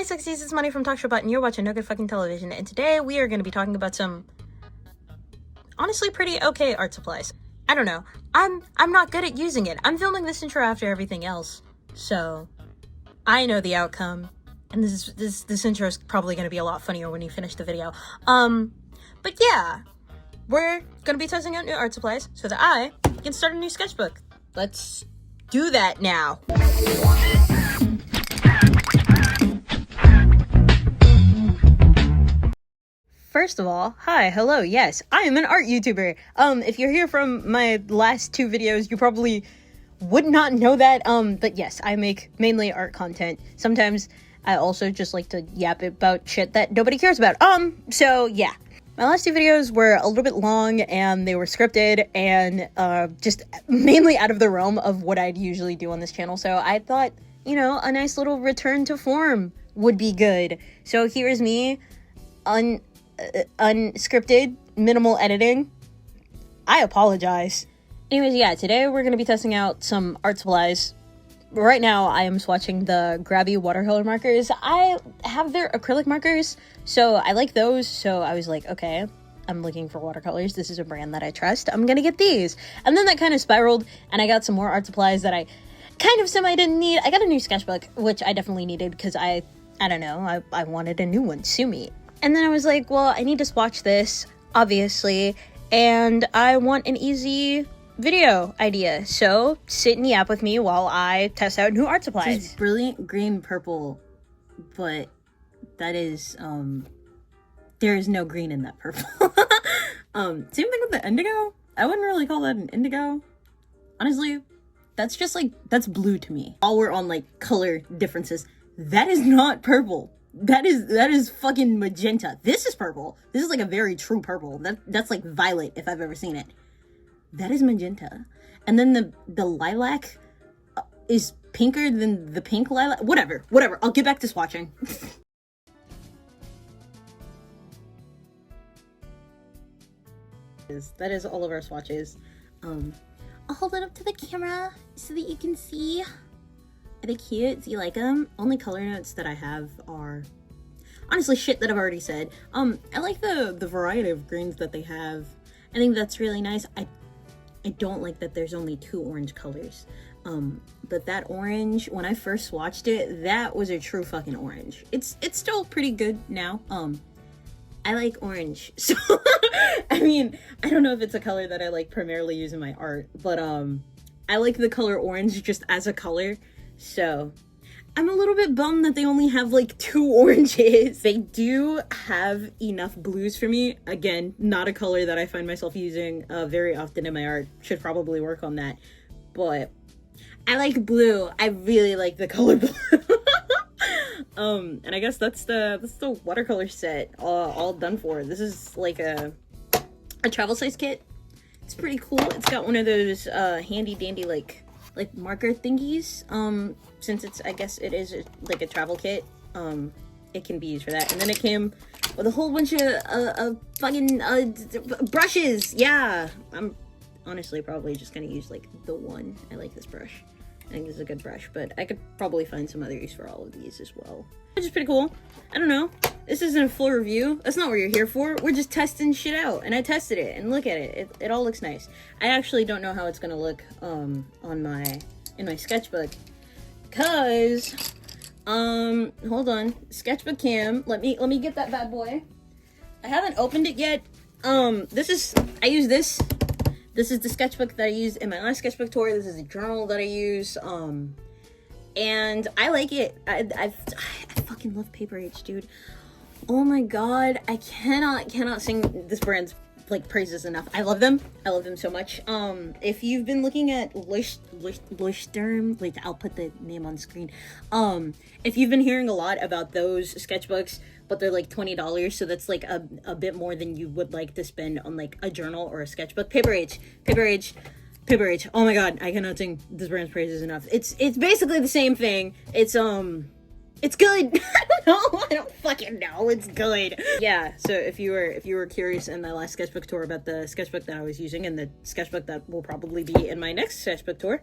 Hi sexies, it's Money from Talk Show Bot and you're watching No Good Fucking Television, and today we are going to be talking about some honestly pretty okay art supplies. I don't know. I'm not good at using it. I'm filming this intro after everything else, so I know the outcome, and this intro is probably going to be a lot funnier when you finish the video. But yeah, we're going to be testing out new art supplies so that I can start a new sketchbook. Let's do that now. First of all, hi, hello, yes, I am an art YouTuber. If you're here from my last two videos, you probably would not know that, but yes, I make mainly art content. Sometimes I also just like to yap about shit that nobody cares about. So yeah. My last two videos were a little bit long, and they were scripted, and, just mainly out of the realm of what I'd usually do on this channel, so I thought, you know, a nice little return to form would be good. So here's me, unscripted, minimal editing. I apologize. Anyways, yeah, today we're going to be testing out some art supplies. Right now, I am swatching the Grabby watercolor markers. I have their acrylic markers, so I like those, so I was like, okay, I'm looking for watercolors. This is a brand that I trust. I'm gonna get these. And then that kind of spiraled, and I got some more art supplies that I kind of semi didn't need. I got a new sketchbook, which I definitely needed because I don't know, I wanted a new one. Sue me. And then I was like, well, I need to swatch this, obviously, and I want an easy video idea, so sit in the app with me while I test out new art supplies. This is brilliant green purple, but that is, there is no green in that purple. Same thing with the indigo. I wouldn't really call that an indigo. Honestly, that's just like, that's blue to me. All we're on like color differences. That is not purple. That is fucking magenta. This is purple. This is like a very true purple. That's like violet if I've ever seen it. That is magenta. And then the lilac is pinker than the pink lilac. Whatever. I'll get back to swatching. That is all of our swatches. I'll hold it up to the camera so that you can see. Are they cute? Do you like them? Only color notes that I have are honestly shit that I've already said. I like the variety of greens that they have. I think that's really nice. I don't like that there's only two orange colors. But that orange, when I first swatched it, that was a true fucking orange. It's still pretty good now. I like orange. So, I mean, I don't know if it's a color that I like primarily use in my art, but I like the color orange just as a color. So, I'm a little bit bummed that they only have like two oranges. They do have enough blues for me. Again, not a color that I find myself using very often in my art. Should probably work on that. But I like blue. I really like the color blue. And I guess that's the watercolor set all done for. This is like a travel size kit. It's pretty cool. It's got one of those handy dandy like marker thingies. Since it's, I guess it is like a travel kit, it can be used for that. And then it came with a whole bunch of fucking brushes. Yeah, I'm honestly probably just gonna use like the one. I like this brush. I think this is a good brush, but I could probably find some other use for all of these as well. Which is pretty cool. I don't know. This isn't a full review. That's not what you're here for. We're just testing shit out, and I tested it, and look at it. It all looks nice. I actually don't know how it's gonna look in my sketchbook, cause hold on, sketchbook cam. Let me get that bad boy. I haven't opened it yet. I use this. This is the sketchbook that I used in my last sketchbook tour. This is a journal that I use. And I like it. I fucking love Paper H, dude. Oh my god, I cannot sing this brand's like praises enough. I love them so much. If you've been looking at Leuchtturm, wait, I'll put the name on screen. If you've been hearing a lot about those sketchbooks, but they're like $20, so that's like a bit more than you would like to spend on like a journal or a sketchbook. Paper H. Oh my god, I cannot sing this brand's praises enough. It's basically the same thing. It's good. I don't fucking know. It's good. Yeah, so if you were curious in my last sketchbook tour about the sketchbook that I was using and the sketchbook that will probably be in my next sketchbook tour,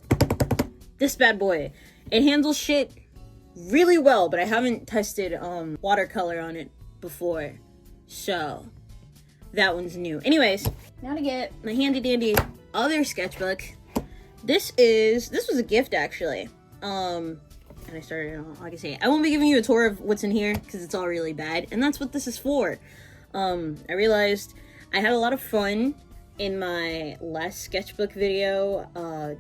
this bad boy, it handles shit really well, but I haven't tested watercolor on it before, so that one's new. Anyways, now to get my handy dandy other sketchbook. This was a gift, actually. And I started on August 8th. I won't be giving you a tour of what's in here because it's all really bad, and that's what this is for. I realized I had a lot of fun in my last sketchbook video,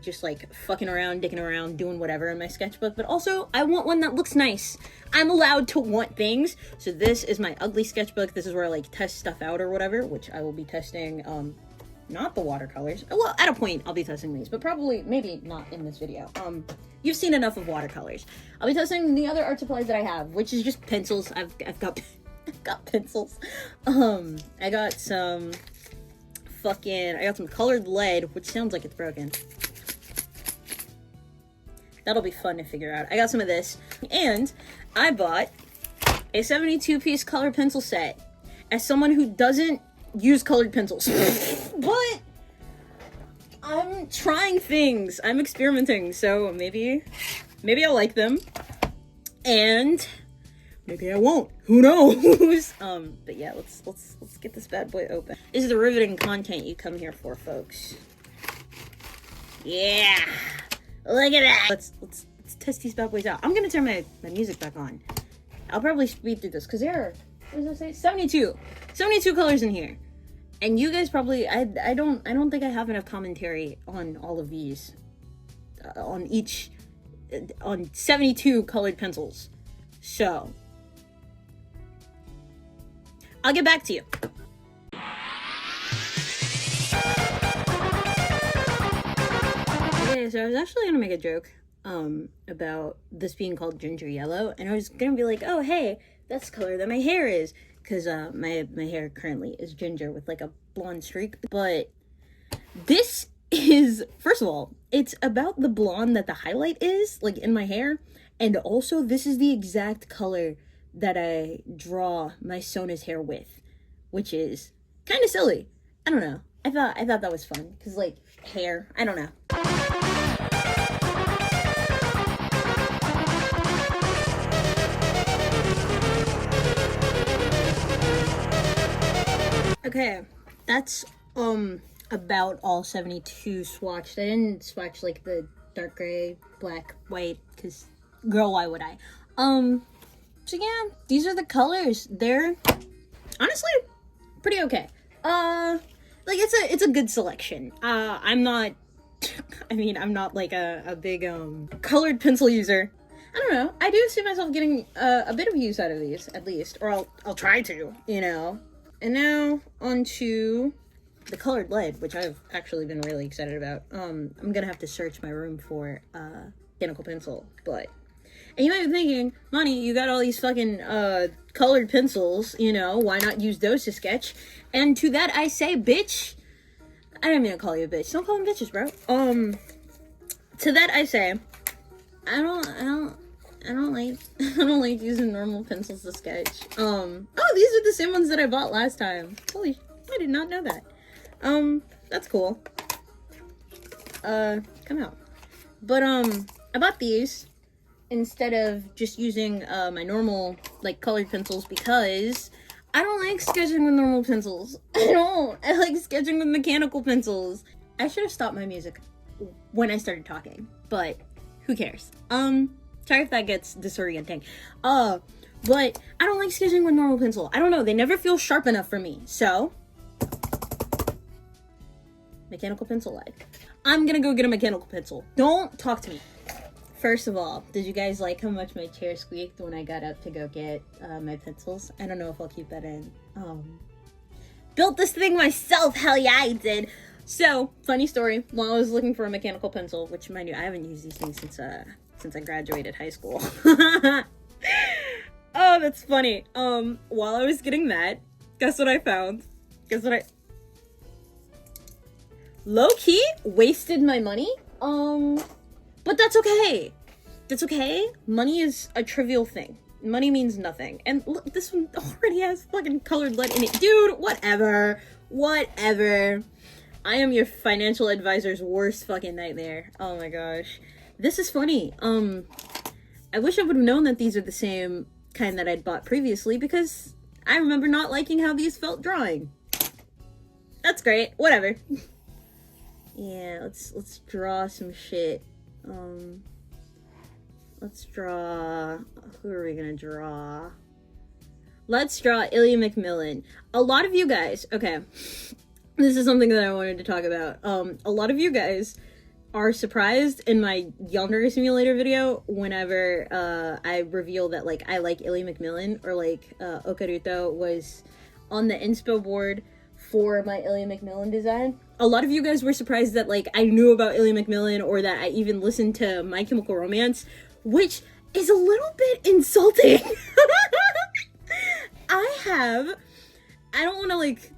just like fucking around, dicking around, doing whatever in my sketchbook, but also I want one that looks nice. I'm allowed to want things. So this is my ugly sketchbook. This is where I like test stuff out or whatever, which I will be testing, not the watercolors. Well, at a point I'll be testing these, but probably maybe not in this video. You've seen enough of watercolors. I'll be testing the other art supplies that I have, which is just pencils. I've got I've got pencils. I got some colored lead, which sounds like it's broken. That'll be fun to figure out. I got some of this, and I bought a 72-piece color pencil set as someone who doesn't use colored pencils. But I'm trying things. I'm experimenting, so maybe I'll like them. And maybe I won't. Who knows? But yeah, let's get this bad boy open. This is the riveting content you come here for, folks. Yeah. Look at that. Let's test these bad boys out. I'm gonna turn my music back on. I'll probably speed through this because there are, what does that say? 72 colors in here. And you guys probably, I don't think I have enough commentary on all of these. On 72 colored pencils. So I'll get back to you. Okay, so I was actually gonna make a joke about this being called ginger yellow, and I was gonna be like, oh hey, that's the color that my hair is, because my hair currently is ginger with like a blonde streak. But this is, first of all, it's about the blonde that the highlight is, like in my hair, and also this is the exact color that I draw my Sona's hair with, which is kind of silly. I don't know. I thought that was fun because like hair. I don't know. Okay, that's about all 72 swatched. I didn't swatch like the dark gray, black, white, because girl, why would I? So yeah, these are the colors. They're honestly pretty okay. Like it's a good selection. I'm not like a big colored pencil user. I don't know. I do see myself getting a bit of use out of these, at least, or I'll try to, you know. And now onto the colored lead, which I've actually been really excited about. I'm gonna have to search my room for mechanical pencil, but. And you might be thinking, Monty, you got all these fucking colored pencils, you know, why not use those to sketch? And to that I say, bitch. I didn't mean to call you a bitch. Don't call them bitches, bro. To that I say, I don't like using normal pencils to sketch. Oh, these are the same ones that I bought last time. Holy, I did not know that. That's cool. Come out. But, I bought these instead of just using my normal like colored pencils because I don't like sketching with normal pencils. I like sketching with mechanical pencils. I should have stopped my music when I started talking, but who cares? Sorry if that gets disorienting. But I don't like sketching with normal pencil. I don't know, they never feel sharp enough for me. So mechanical pencil lead. I'm gonna go get a mechanical pencil. Don't talk to me. First of all, did you guys like how much my chair squeaked when I got up to go get my pencils? I don't know if I'll keep that in. Built this thing myself, hell yeah I did. So, funny story, while I was looking for a mechanical pencil, which mind you, I haven't used these things since I graduated high school. Oh, that's funny. While I was getting that, guess what I found? Low-key wasted my money. But that's okay. That's okay. Money is a trivial thing. Money means nothing. And look, this one already has fucking colored lead in it. Dude, whatever. I am your financial advisor's worst fucking nightmare. Oh my gosh. This is funny. I I wish I would have known that these are the same kind that I'd bought previously, because I remember not liking how these felt drawing. That's great. Whatever. Yeah, let's draw some shit. Let's draw... Who are we gonna draw? Let's draw Ilya McMillan. A lot of you guys... Okay. This is something that I wanted to talk about. A lot of you guys are surprised in my Younger Simulator video whenever I reveal that, like, I like Ilya McMillan, or, like, Okaruto was on the inspo board for my Ilya McMillan design. A lot of you guys were surprised that, like, I knew about Ilya McMillan, or that I even listened to My Chemical Romance, which is a little bit insulting. I don't want to, like,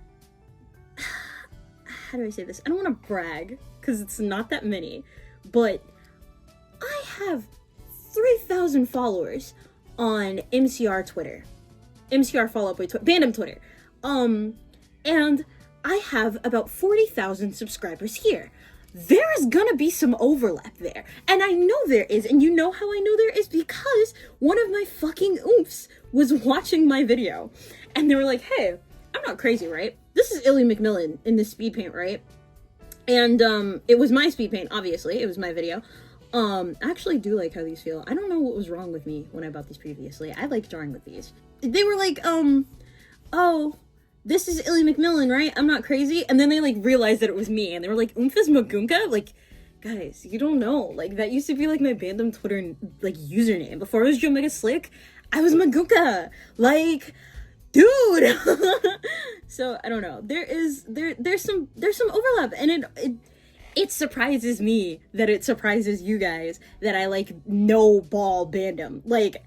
how do I say this? I don't want to brag, because it's not that many, but I have 3,000 followers on MCR Twitter. MCR Follow Up Boy Twitter, Bandom Twitter. And I have about 40,000 subscribers here. There is gonna be some overlap there. And I know there is, and you know how I know there is? Because one of my fucking oofs was watching my video. And they were like, hey, I'm not crazy, right? This is Ilya McMillan in this speed paint, right? And it was my speed paint, obviously. It was my video. I actually do like how these feel. I don't know what was wrong with me when I bought these previously. I like drawing with these. They were like, oh, this is Ilya McMillan, right? I'm not crazy. And then they, like, realized that it was me. And they were like, Oomphas Magunka? Like, guys, you don't know. Like, that used to be, like, my Bandom Twitter, like, username. Before I was Joe Mega Slick, I was Magunka. Like, dude! So, I don't know. There's some overlap. And it surprises me that it surprises you guys that I, like, no ball Bandom. Like,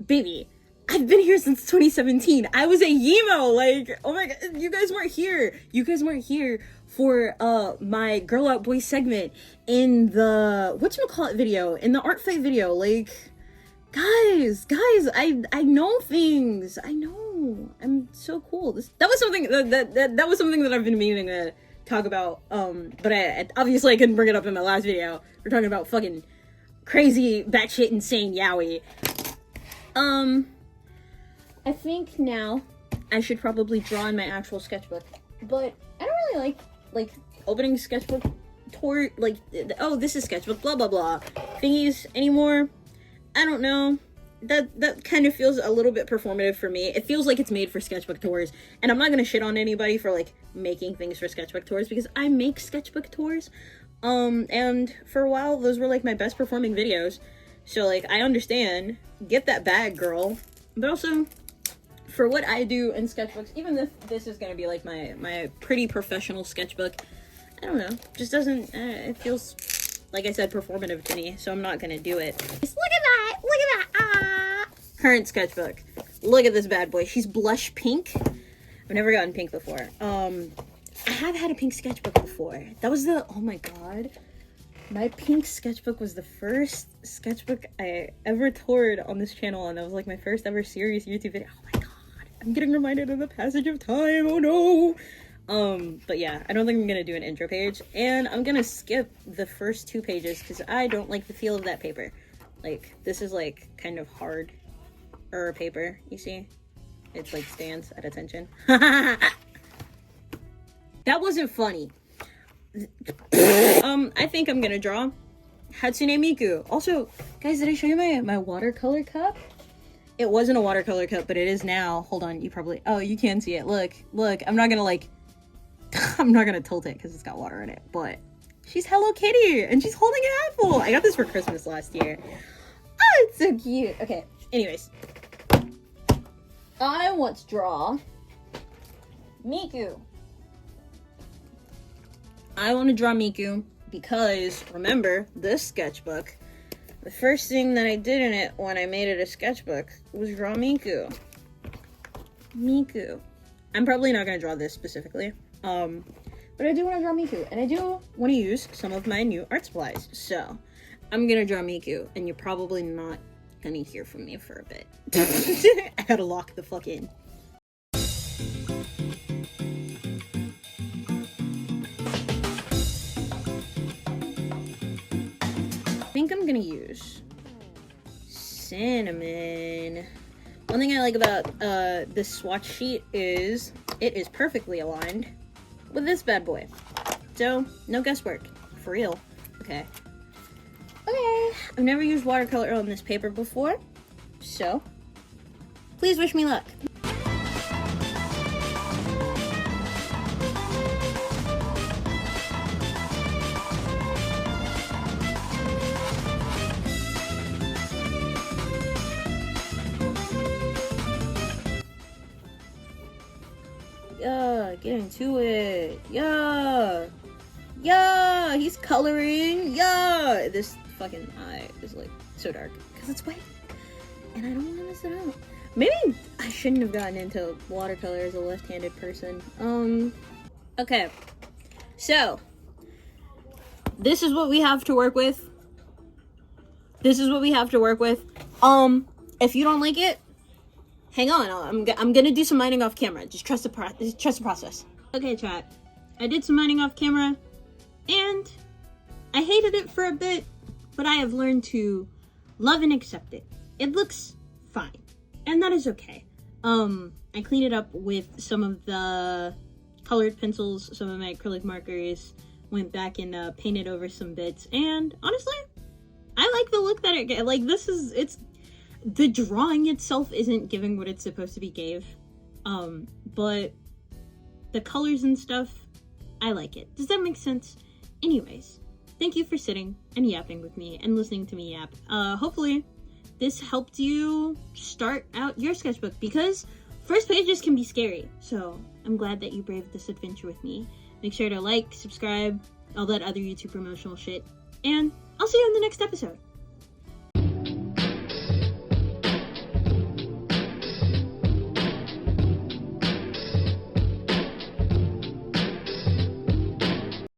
baby, I've been here since 2017. I was a Yemo. Like, oh my god, you guys weren't here. You guys weren't here for my Girl Out Boy segment in the whatchamacallit video, in the art fight video. Like, guys, I know things. I know. I'm so cool. That was something that was something that I've been meaning to talk about. But I obviously I couldn't bring it up in my last video. We're talking about fucking crazy, batshit insane yaoi. I think now I should probably draw in my actual sketchbook, but I don't really like opening sketchbook tour, like, oh, this is sketchbook, blah, blah, blah, thingies anymore. I don't know. That kind of feels a little bit performative for me. It feels like it's made for sketchbook tours, and I'm not gonna shit on anybody for, like, making things for sketchbook tours, because I make sketchbook tours, and for a while, those were, like, my best performing videos, so, like, I understand. Get that bag, girl. But also, for what I do in sketchbooks, even if this is gonna be like my pretty professional sketchbook, I don't know, just doesn't, it feels, like I said, performative to me, so I'm not gonna do it. Just look at that, ah! Current sketchbook. Look at this bad boy. She's blush pink. I've never gotten pink before. I have had a pink sketchbook before. That was oh my god. My pink sketchbook was the first sketchbook I ever toured on this channel, and that was like my first ever serious YouTube video. Oh my god. I'm getting reminded of the passage of time, oh no! But yeah, I don't think I'm gonna do an intro page, and I'm gonna skip the first 2 pages, because I don't like the feel of that paper. Like, this is, like, kind of hard paper, you see? It's, like, stands at attention. That wasn't funny. I think I'm gonna draw Hatsune Miku. Also, guys, did I show you my watercolor cup? It wasn't a watercolor cup, but it is now. Hold on, oh, you can see it. Look, I'm not gonna, like, I'm not gonna tilt it because it's got water in it, but she's Hello Kitty, and she's holding an apple. I got this for Christmas last year. Oh, it's so cute. Okay, anyways. I want to draw Miku. I want to draw Miku because, remember, this sketchbook, the first thing that I did in it when I made it a sketchbook was draw Miku. Miku. I'm probably not going to draw this specifically, but I do want to draw Miku, and I do want to use some of my new art supplies, so I'm going to draw Miku, and you're probably not going to hear from me for a bit. I gotta lock the fuck in. I think I'm gonna use cinnamon. One thing I like about this swatch sheet is it is perfectly aligned with this bad boy. So, no guesswork. For real. Okay. Okay. I've never used watercolor on this paper before, so please wish me luck. Yeah, get into it. Yeah. Yeah, he's coloring. Yeah. This fucking eye is like so dark because it's white and I don't want to mess it up. Maybe I shouldn't have gotten into watercolor as a left-handed person. Okay. So, this is what we have to work with. This is what we have to work with. If you don't like it, hang on, I'm gonna do some mining off camera. Just trust the process. Okay, chat. I did some mining off camera, and I hated it for a bit, but I have learned to love and accept it. It looks fine, and that is okay. I cleaned it up with some of the colored pencils, some of my acrylic markers, went back and painted over some bits, and honestly, I like the look that it gave. Like, the drawing itself isn't giving what it's supposed to be gave, but the colors and stuff, I like it. Does that make sense? Anyways, thank you for sitting and yapping with me and listening to me yap. Hopefully this helped you start out your sketchbook, because first pages can be scary, so I'm glad that you braved this adventure with me. Make sure to like, subscribe, all that other YouTube promotional shit, and I'll see you in the next episode.